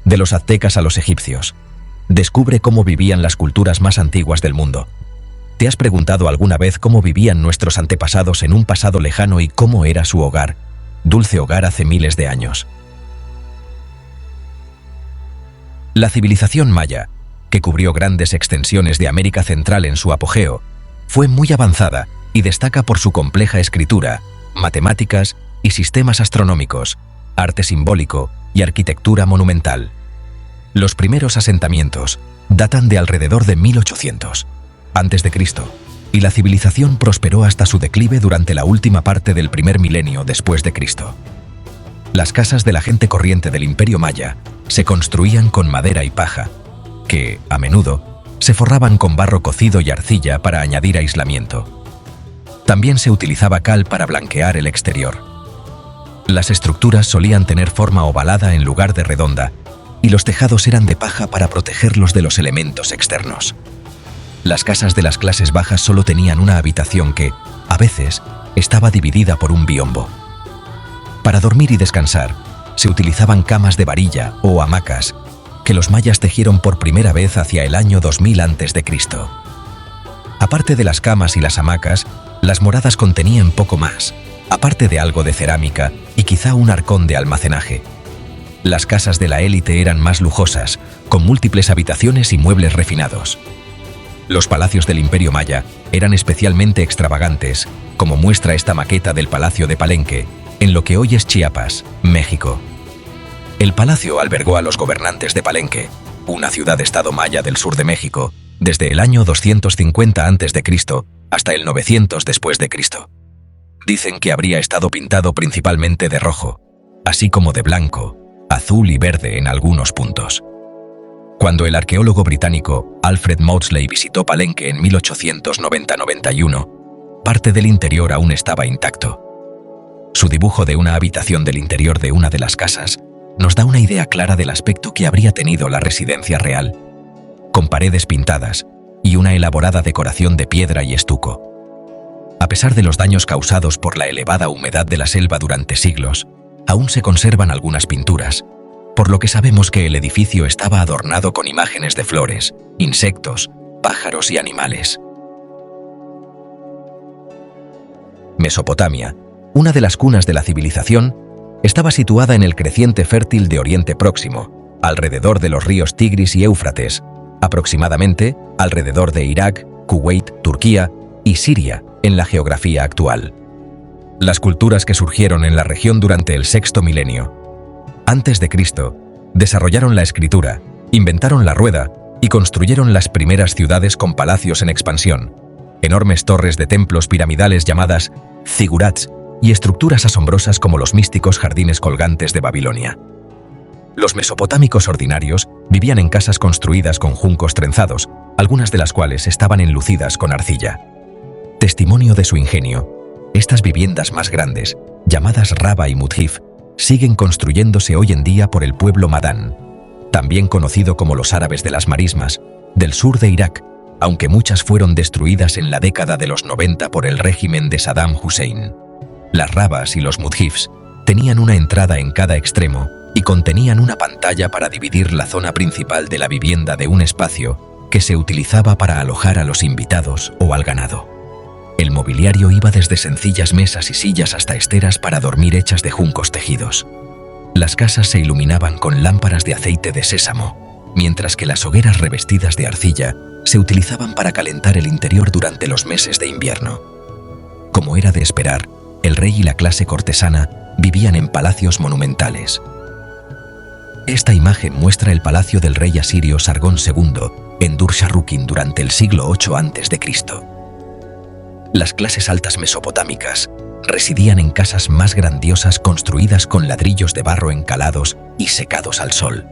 De los aztecas a los egipcios. Descubre cómo vivían las culturas más antiguas del mundo. ¿Te has preguntado alguna vez cómo vivían nuestros antepasados en un pasado lejano y cómo era su hogar, dulce hogar hace miles de años? La civilización maya, que cubrió grandes extensiones de América Central en su apogeo, fue muy avanzada y destaca por su compleja escritura, matemáticas y sistemas astronómicos, arte simbólico y arquitectura monumental. Los primeros asentamientos datan de alrededor de 1800 a.C., y la civilización prosperó hasta su declive durante la última parte del primer milenio después de Cristo. Las casas de la gente corriente del Imperio Maya se construían con madera y paja, que, a menudo, se forraban con barro cocido y arcilla para añadir aislamiento. También se utilizaba cal para blanquear el exterior. Las estructuras solían tener forma ovalada en lugar de redonda, y los tejados eran de paja para protegerlos de los elementos externos. Las casas de las clases bajas solo tenían una habitación que, a veces, estaba dividida por un biombo. Para dormir y descansar, se utilizaban camas de varilla o hamacas, que los mayas tejieron por primera vez hacia el año 2000 a.C. Aparte de las camas y las hamacas, las moradas contenían poco más, aparte de algo de cerámica y quizá un arcón de almacenaje. Las casas de la élite eran más lujosas, con múltiples habitaciones y muebles refinados. Los palacios del Imperio Maya eran especialmente extravagantes, como muestra esta maqueta del Palacio de Palenque, en lo que hoy es Chiapas, México. El palacio albergó a los gobernantes de Palenque, una ciudad-estado maya del sur de México, desde el año 250 a.C. hasta el 900 después de Cristo. Dicen que habría estado pintado principalmente de rojo, así como de blanco, azul y verde en algunos puntos. Cuando el arqueólogo británico Alfred Maudslay visitó Palenque en 1890-91, parte del interior aún estaba intacto. Su dibujo de una habitación del interior de una de las casas nos da una idea clara del aspecto que habría tenido la residencia real, con paredes pintadas y una elaborada decoración de piedra y estuco. A pesar de los daños causados por la elevada humedad de la selva durante siglos, aún se conservan algunas pinturas, por lo que sabemos que el edificio estaba adornado con imágenes de flores, insectos, pájaros y animales. Mesopotamia, una de las cunas de la civilización, estaba situada en el creciente fértil de Oriente Próximo, alrededor de los ríos Tigris y Éufrates, aproximadamente alrededor de Irak, Kuwait, Turquía y Siria en la geografía actual. Las culturas que surgieron en la región durante el sexto milenio antes de Cristo desarrollaron la escritura, inventaron la rueda y construyeron las primeras ciudades con palacios en expansión, enormes torres de templos piramidales llamadas zigurats y estructuras asombrosas como los místicos jardines colgantes de Babilonia. Los mesopotámicos ordinarios vivían en casas construidas con juncos trenzados, algunas de las cuales estaban enlucidas con arcilla. Testimonio de su ingenio, estas viviendas más grandes, llamadas Raba y Mudhif, siguen construyéndose hoy en día por el pueblo Madán, también conocido como los árabes de las marismas, del sur de Irak, aunque muchas fueron destruidas en la década de los 90 por el régimen de Saddam Hussein. Las rabas y los mudhifs tenían una entrada en cada extremo y contenían una pantalla para dividir la zona principal de la vivienda de un espacio que se utilizaba para alojar a los invitados o al ganado. El mobiliario iba desde sencillas mesas y sillas hasta esteras para dormir hechas de juncos tejidos. Las casas se iluminaban con lámparas de aceite de sésamo, mientras que las hogueras revestidas de arcilla se utilizaban para calentar el interior durante los meses de invierno. Como era de esperar, el rey y la clase cortesana vivían en palacios monumentales. Esta imagen muestra el palacio del rey asirio Sargón II en Dur-Sharrukin durante el siglo VIII a.C. Las clases altas mesopotámicas residían en casas más grandiosas construidas con ladrillos de barro encalados y secados al sol.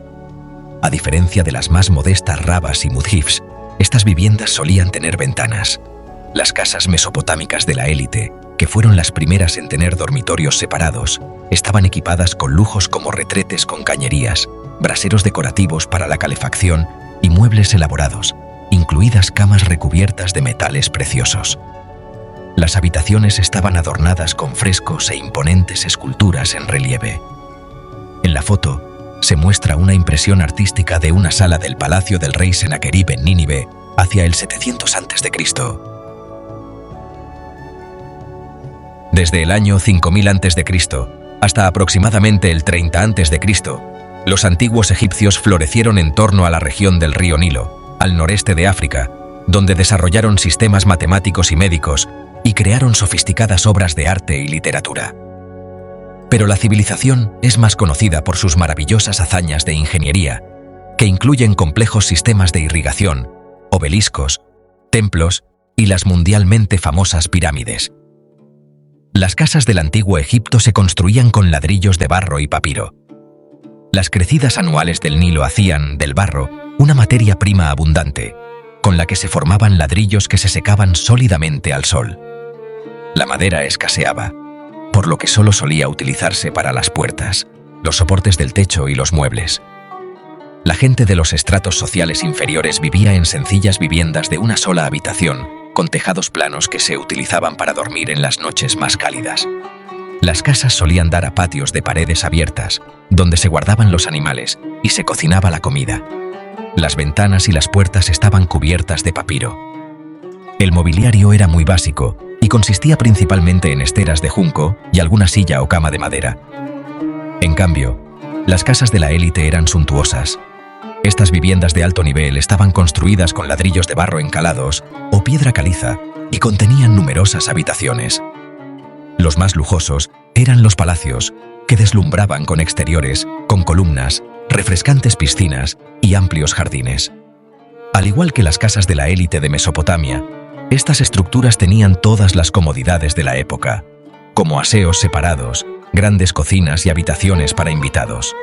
A diferencia de las más modestas rabas y mudhifs, estas viviendas solían tener ventanas. Las casas mesopotámicas de la élite, que fueron las primeras en tener dormitorios separados, estaban equipadas con lujos como retretes con cañerías, braseros decorativos para la calefacción y muebles elaborados, incluidas camas recubiertas de metales preciosos. Las habitaciones estaban adornadas con frescos e imponentes esculturas en relieve. En la foto se muestra una impresión artística de una sala del palacio del rey Senaquerib en Nínive hacia el 700 a.C. Desde el año 5000 a.C. hasta aproximadamente el 30 a.C., los antiguos egipcios florecieron en torno a la región del río Nilo, al noreste de África, donde desarrollaron sistemas matemáticos y médicos y crearon sofisticadas obras de arte y literatura. Pero la civilización es más conocida por sus maravillosas hazañas de ingeniería, que incluyen complejos sistemas de irrigación, obeliscos, templos y las mundialmente famosas pirámides. Las casas del antiguo Egipto se construían con ladrillos de barro y papiro. Las crecidas anuales del Nilo hacían del barro una materia prima abundante, con la que se formaban ladrillos que se secaban sólidamente al sol. La madera escaseaba, por lo que solo solía utilizarse para las puertas, los soportes del techo y los muebles. La gente de los estratos sociales inferiores vivía en sencillas viviendas de una sola habitación, con tejados planos que se utilizaban para dormir en las noches más cálidas. Las casas solían dar a patios de paredes abiertas, donde se guardaban los animales y se cocinaba la comida. Las ventanas y las puertas estaban cubiertas de papiro. El mobiliario era muy básico y consistía principalmente en esteras de junco y alguna silla o cama de madera. En cambio, las casas de la élite eran suntuosas. Estas viviendas de alto nivel estaban construidas con ladrillos de barro encalados o piedra caliza y contenían numerosas habitaciones. Los más lujosos eran los palacios, que deslumbraban con exteriores, con columnas, refrescantes piscinas y amplios jardines. Al igual que las casas de la élite de Mesopotamia, estas estructuras tenían todas las comodidades de la época, como aseos separados, grandes cocinas y habitaciones para invitados.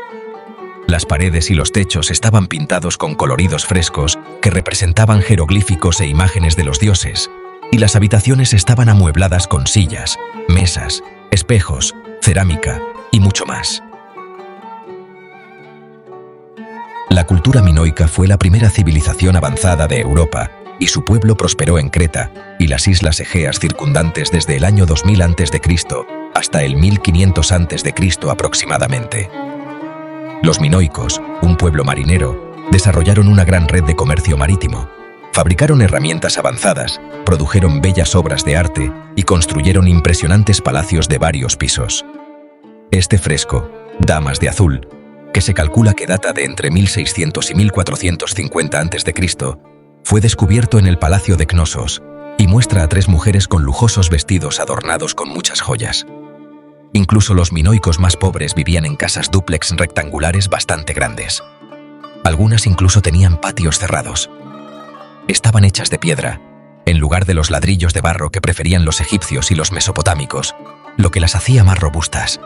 Las paredes y los techos estaban pintados con coloridos frescos que representaban jeroglíficos e imágenes de los dioses, y las habitaciones estaban amuebladas con sillas, mesas, espejos, cerámica y mucho más. La cultura minoica fue la primera civilización avanzada de Europa, y su pueblo prosperó en Creta y las islas Egeas circundantes desde el año 2000 a.C. hasta el 1500 a.C. aproximadamente. Los minoicos, un pueblo marinero, desarrollaron una gran red de comercio marítimo, fabricaron herramientas avanzadas, produjeron bellas obras de arte y construyeron impresionantes palacios de varios pisos. Este fresco, Damas de Azul, que se calcula que data de entre 1600 y 1450 a.C., fue descubierto en el Palacio de Cnosos y muestra a 3 mujeres con lujosos vestidos adornados con muchas joyas. Incluso los minoicos más pobres vivían en casas dúplex rectangulares bastante grandes. Algunas incluso tenían patios cerrados. Estaban hechas de piedra, en lugar de los ladrillos de barro que preferían los egipcios y los mesopotámicos, lo que las hacía más robustas.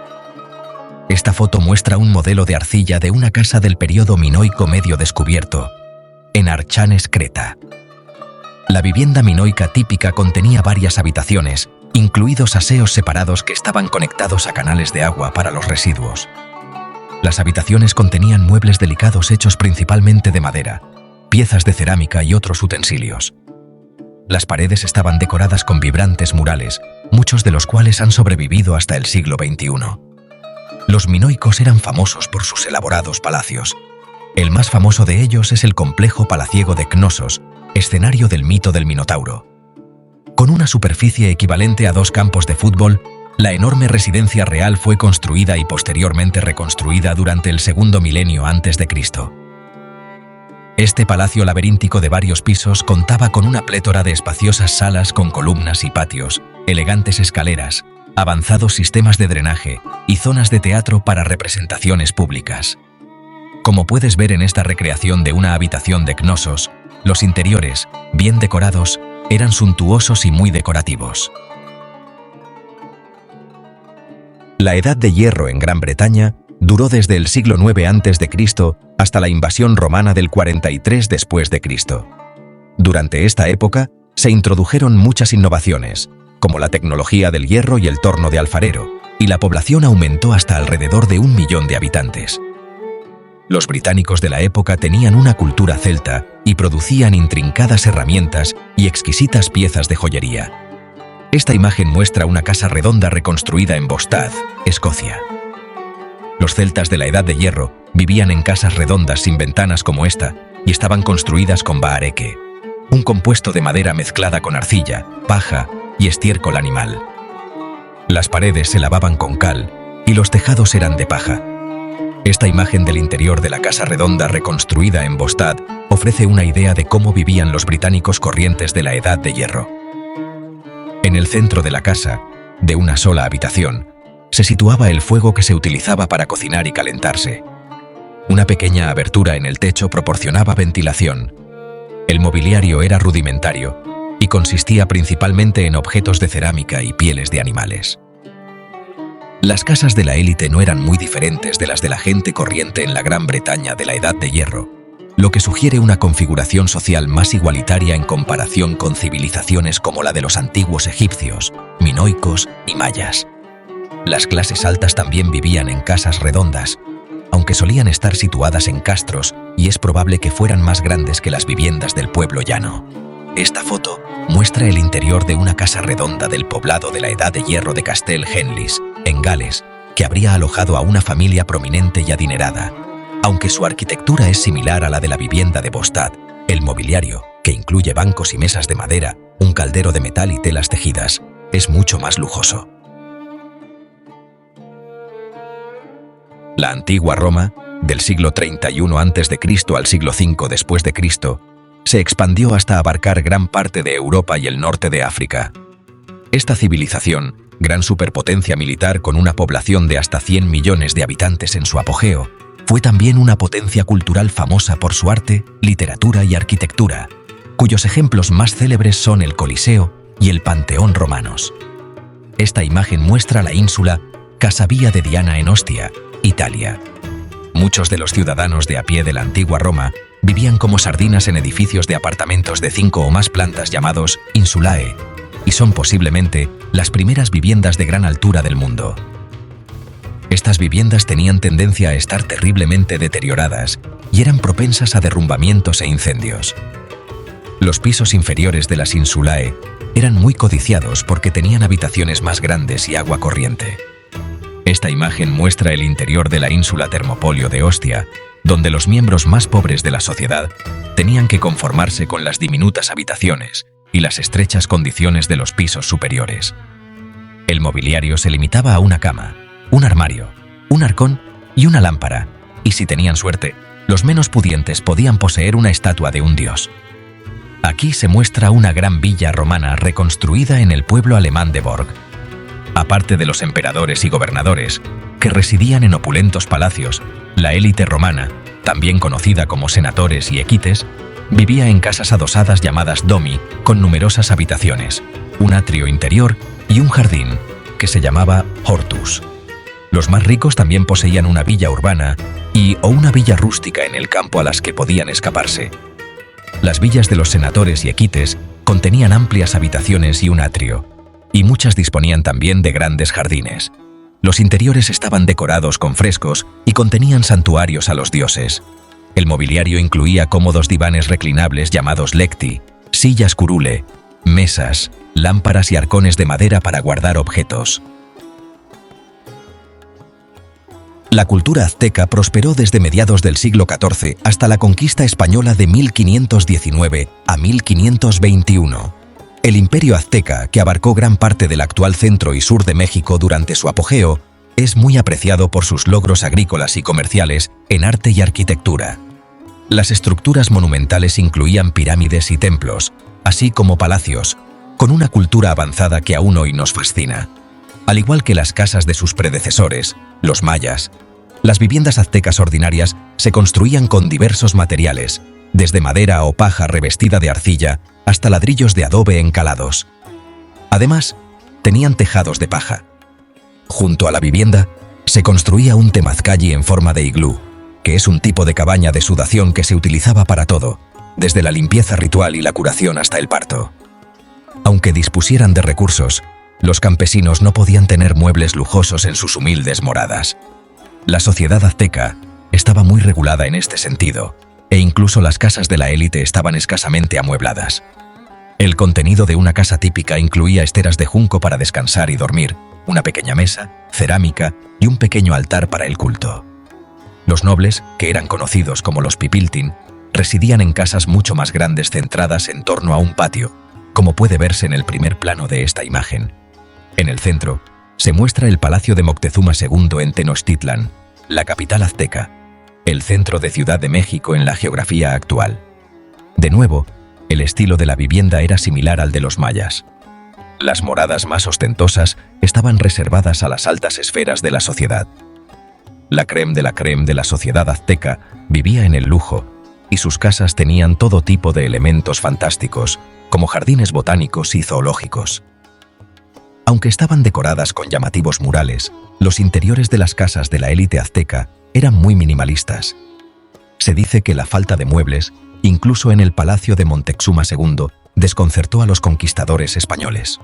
Esta foto muestra un modelo de arcilla de una casa del período minoico medio descubierto, en Archanes, Creta. La vivienda minoica típica contenía varias habitaciones, incluidos aseos separados que estaban conectados a canales de agua para los residuos. Las habitaciones contenían muebles delicados hechos principalmente de madera, piezas de cerámica y otros utensilios. Las paredes estaban decoradas con vibrantes murales, muchos de los cuales han sobrevivido hasta el siglo XXI. Los minoicos eran famosos por sus elaborados palacios. El más famoso de ellos es el complejo palaciego de Cnosos, escenario del mito del Minotauro. Con una superficie equivalente a 2 campos de fútbol, la enorme residencia real fue construida y posteriormente reconstruida durante el segundo milenio antes de Cristo. Este palacio laberíntico de varios pisos contaba con una plétora de espaciosas salas con columnas y patios, elegantes escaleras, avanzados sistemas de drenaje y zonas de teatro para representaciones públicas. Como puedes ver en esta recreación de una habitación de Cnosos, los interiores, bien decorados, eran suntuosos y muy decorativos. La Edad de Hierro en Gran Bretaña duró desde el siglo IX a.C. hasta la invasión romana del 43 después de Cristo. Durante esta época se introdujeron muchas innovaciones, como la tecnología del hierro y el torno de alfarero, y la población aumentó hasta alrededor de 1 millón de habitantes. Los británicos de la época tenían una cultura celta y producían intrincadas herramientas y exquisitas piezas de joyería. Esta imagen muestra una casa redonda reconstruida en Bostad, Escocia. Los celtas de la Edad de Hierro vivían en casas redondas sin ventanas como esta y estaban construidas con baareque, un compuesto de madera mezclada con arcilla, paja y estiércol animal. Las paredes se lavaban con cal y los tejados eran de paja. Esta imagen del interior de la casa redonda reconstruida en Bostad ofrece una idea de cómo vivían los británicos corrientes de la Edad de Hierro. En el centro de la casa, de una sola habitación, se situaba el fuego que se utilizaba para cocinar y calentarse. Una pequeña abertura en el techo proporcionaba ventilación. El mobiliario era rudimentario y consistía principalmente en objetos de cerámica y pieles de animales. Las casas de la élite no eran muy diferentes de las de la gente corriente en la Gran Bretaña de la Edad de Hierro, lo que sugiere una configuración social más igualitaria en comparación con civilizaciones como la de los antiguos egipcios, minoicos y mayas. Las clases altas también vivían en casas redondas, aunque solían estar situadas en castros y es probable que fueran más grandes que las viviendas del pueblo llano. Esta foto muestra el interior de una casa redonda del poblado de la Edad de Hierro de Castell Henlys, en Gales, que habría alojado a una familia prominente y adinerada. Aunque su arquitectura es similar a la de la vivienda de Bostad, el mobiliario, que incluye bancos y mesas de madera, un caldero de metal y telas tejidas, es mucho más lujoso. La antigua Roma, del siglo 31 a.C. al siglo V después de Cristo, se expandió hasta abarcar gran parte de Europa y el norte de África. Esta civilización, gran superpotencia militar con una población de hasta 100 millones de habitantes en su apogeo, fue también una potencia cultural famosa por su arte, literatura y arquitectura, cuyos ejemplos más célebres son el Coliseo y el Panteón romanos. Esta imagen muestra la ínsula Casa Via de Diana en Ostia, Italia. Muchos de los ciudadanos de a pie de la antigua Roma vivían como sardinas en edificios de apartamentos de 5 o más plantas llamados insulae, y son posiblemente las primeras viviendas de gran altura del mundo. Estas viviendas tenían tendencia a estar terriblemente deterioradas y eran propensas a derrumbamientos e incendios. Los pisos inferiores de las insulae eran muy codiciados porque tenían habitaciones más grandes y agua corriente. Esta imagen muestra el interior de la ínsula Termopolio de Ostia, donde los miembros más pobres de la sociedad tenían que conformarse con las diminutas habitaciones y las estrechas condiciones de los pisos superiores. El mobiliario se limitaba a una cama, un armario, un arcón y una lámpara, y si tenían suerte, los menos pudientes podían poseer una estatua de un dios. Aquí se muestra una gran villa romana reconstruida en el pueblo alemán de Borg. Aparte de los emperadores y gobernadores, que residían en opulentos palacios, la élite romana, también conocida como senatores y equites, vivía en casas adosadas llamadas domi, con numerosas habitaciones, un atrio interior y un jardín, que se llamaba hortus. Los más ricos también poseían una villa urbana o una villa rústica en el campo a las que podían escaparse. Las villas de los senatores y equites contenían amplias habitaciones y un atrio, y muchas disponían también de grandes jardines. Los interiores estaban decorados con frescos y contenían santuarios a los dioses. El mobiliario incluía cómodos divanes reclinables llamados lecti, sillas curule, mesas, lámparas y arcones de madera para guardar objetos. La cultura azteca prosperó desde mediados del siglo XIV hasta la conquista española de 1519 a 1521. El imperio azteca, que abarcó gran parte del actual centro y sur de México durante su apogeo, es muy apreciado por sus logros agrícolas y comerciales en arte y arquitectura. Las estructuras monumentales incluían pirámides y templos, así como palacios, con una cultura avanzada que aún hoy nos fascina. Al igual que las casas de sus predecesores, los mayas, las viviendas aztecas ordinarias se construían con diversos materiales, desde madera o paja revestida de arcilla hasta ladrillos de adobe encalados. Además, tenían tejados de paja. Junto a la vivienda, se construía un temazcalli en forma de iglú, que es un tipo de cabaña de sudación que se utilizaba para todo, desde la limpieza ritual y la curación hasta el parto. Aunque dispusieran de recursos, los campesinos no podían tener muebles lujosos en sus humildes moradas. La sociedad azteca estaba muy regulada en este sentido, e incluso las casas de la élite estaban escasamente amuebladas. El contenido de una casa típica incluía esteras de junco para descansar y dormir, una pequeña mesa, cerámica y un pequeño altar para el culto. Los nobles, que eran conocidos como los pipiltin, residían en casas mucho más grandes centradas en torno a un patio, como puede verse en el primer plano de esta imagen. En el centro, se muestra el Palacio de Moctezuma II en Tenochtitlan, la capital azteca, el centro de Ciudad de México en la geografía actual. De nuevo, el estilo de la vivienda era similar al de los mayas. Las moradas más ostentosas estaban reservadas a las altas esferas de la sociedad. La crème de la sociedad azteca vivía en el lujo, y sus casas tenían todo tipo de elementos fantásticos, como jardines botánicos y zoológicos. Aunque estaban decoradas con llamativos murales, los interiores de las casas de la élite azteca eran muy minimalistas. Se dice que la falta de muebles, incluso en el palacio de Moctezuma II, desconcertó a los conquistadores españoles.